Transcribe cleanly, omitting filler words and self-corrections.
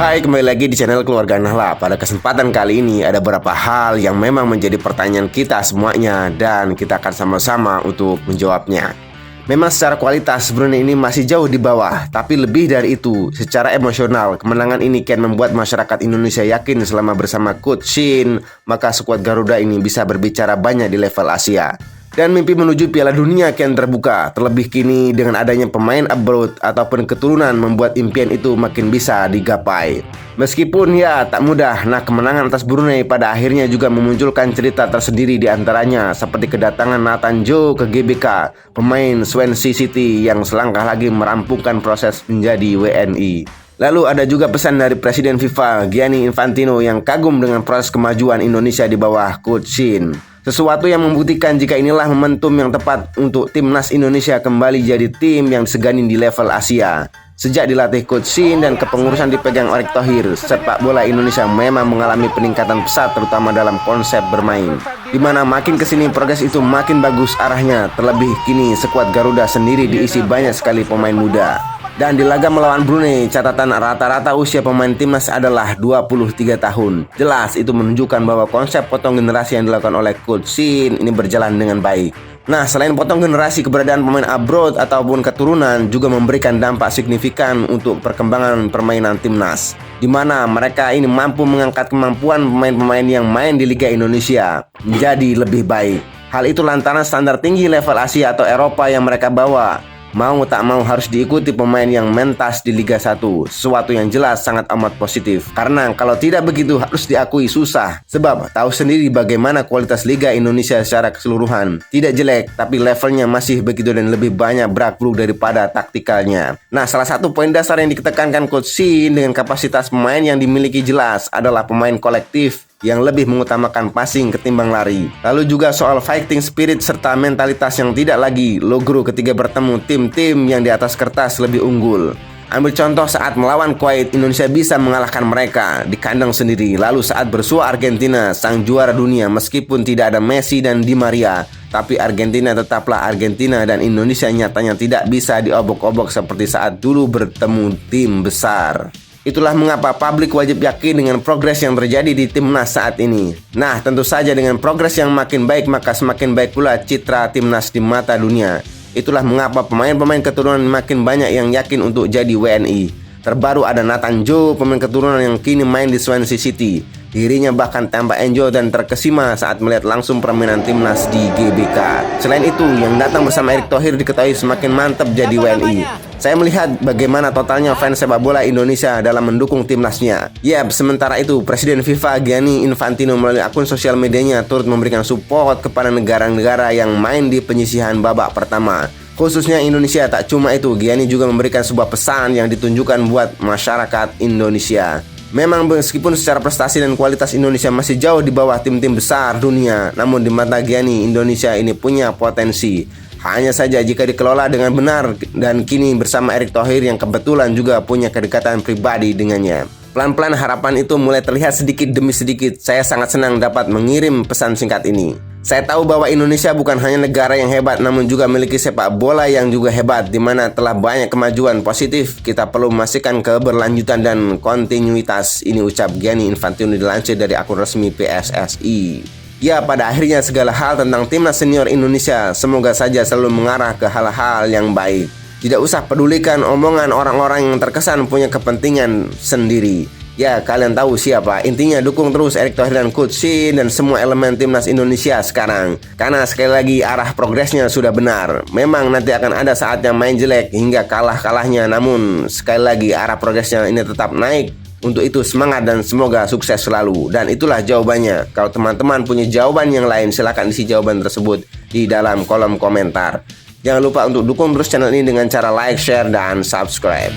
Hai, kembali lagi di channel Keluarga Nahla. Pada kesempatan kali ini ada beberapa hal yang memang menjadi pertanyaan kita semuanya dan kita akan sama-sama untuk menjawabnya. Memang secara kualitas Brunei ini masih jauh di bawah, tapi lebih dari itu, secara emosional, kemenangan ini kian membuat masyarakat Indonesia yakin selama bersama Coach Shin, maka skuad Garuda ini bisa berbicara banyak di level Asia. Dan mimpi menuju Piala Dunia kian terbuka. Terlebih kini dengan adanya pemain abroad ataupun keturunan membuat impian itu makin bisa digapai. Meskipun ya tak mudah, kemenangan atas Brunei pada akhirnya juga memunculkan cerita tersendiri di antaranya seperti kedatangan Nathan Joe ke GBK, pemain Swansea City yang selangkah lagi merampungkan proses menjadi WNI. Lalu ada juga pesan dari Presiden FIFA Gianni Infantino yang kagum dengan proses kemajuan Indonesia di bawah Coach Shin. Sesuatu yang membuktikan jika inilah momentum yang tepat untuk timnas Indonesia kembali jadi tim yang disegani di level Asia. Sejak dilatih Coach Shin dan kepengurusan dipegang Erick Thohir, sepak bola Indonesia memang mengalami peningkatan pesat terutama dalam konsep bermain. Di mana makin kesini progres itu makin bagus arahnya. Terlebih kini skuad Garuda sendiri diisi banyak sekali pemain muda. Dan di laga melawan Brunei, catatan rata-rata usia pemain timnas adalah 23 tahun. Jelas itu menunjukkan bahwa konsep potong generasi yang dilakukan oleh Coach Shin ini berjalan dengan baik. Selain potong generasi, keberadaan pemain abroad ataupun keturunan juga memberikan dampak signifikan untuk perkembangan permainan timnas, di mana mereka ini mampu mengangkat kemampuan pemain-pemain yang main di Liga Indonesia menjadi lebih baik. Hal itu lantaran standar tinggi level Asia atau Eropa yang mereka bawa. Mau tak mau harus diikuti pemain yang mentas di Liga 1. Sesuatu yang jelas sangat amat positif. Karena kalau tidak begitu harus diakui susah. Sebab tahu sendiri bagaimana kualitas Liga Indonesia secara keseluruhan. Tidak jelek, tapi levelnya masih begitu dan lebih banyak brakluk daripada taktikalnya. Salah satu poin dasar yang ditekankan Coach Shin dengan kapasitas pemain yang dimiliki jelas adalah pemain kolektif yang lebih mengutamakan passing ketimbang lari. Lalu juga soal fighting spirit serta mentalitas yang tidak lagi logro ketika bertemu tim-tim yang di atas kertas lebih unggul. Ambil contoh saat melawan Kuwait, Indonesia bisa mengalahkan mereka di kandang sendiri. Lalu saat bersua Argentina, sang juara dunia, meskipun tidak ada Messi dan Di Maria, tapi Argentina tetaplah Argentina dan Indonesia nyatanya tidak bisa diobok-obok seperti saat dulu bertemu tim besar. Itulah mengapa publik wajib yakin dengan progres yang terjadi di timnas saat ini. Tentu saja dengan progres yang makin baik maka semakin baik pula citra timnas di mata dunia. Itulah mengapa pemain-pemain keturunan makin banyak yang yakin untuk jadi WNI. Terbaru ada Nathan Joe, pemain keturunan yang kini main di Swansea City. Dirinya bahkan tampak enjoy dan terkesima saat melihat langsung permainan timnas di GBK. Selain itu, yang datang bersama Erick Thohir diketahui semakin mantap jadi WNI. Saya melihat bagaimana totalnya fans sepak bola Indonesia dalam mendukung timnasnya. Sementara itu, Presiden FIFA Gianni Infantino melalui akun sosial medianya turut memberikan support kepada negara-negara yang main di penyisihan babak pertama. Khususnya Indonesia. Tak cuma itu, Gianni juga memberikan sebuah pesan yang ditunjukkan buat masyarakat Indonesia. Memang meskipun secara prestasi dan kualitas Indonesia masih jauh di bawah tim-tim besar dunia, namun di mata Gianni, Indonesia ini punya potensi. Hanya saja jika dikelola dengan benar dan kini bersama Erick Thohir yang kebetulan juga punya kedekatan pribadi dengannya. Pelan-pelan harapan itu mulai terlihat sedikit demi sedikit. Saya sangat senang dapat mengirim pesan singkat ini. Saya tahu bahwa Indonesia bukan hanya negara yang hebat namun juga memiliki sepak bola yang juga hebat, di mana telah banyak kemajuan positif. Kita perlu memastikan keberlanjutan dan kontinuitas. Ini ucap Gianni Infantino dilansir dari akun resmi PSSI. Pada akhirnya segala hal tentang timnas senior Indonesia semoga saja selalu mengarah ke hal-hal yang baik. Tidak usah pedulikan omongan orang-orang yang terkesan punya kepentingan sendiri. Kalian tahu siapa. Intinya dukung terus Erick Thohir dan Coach Shin dan semua elemen timnas Indonesia sekarang. Karena sekali lagi arah progresnya sudah benar. Memang nanti akan ada saatnya main jelek hingga kalah-kalahnya, namun sekali lagi arah progresnya ini tetap naik. Untuk itu semangat dan semoga sukses selalu. Dan itulah jawabannya. Kalau teman-teman punya jawaban yang lain, silakan isi jawaban tersebut di dalam kolom komentar. Jangan lupa untuk dukung terus channel ini dengan cara like, share, dan subscribe.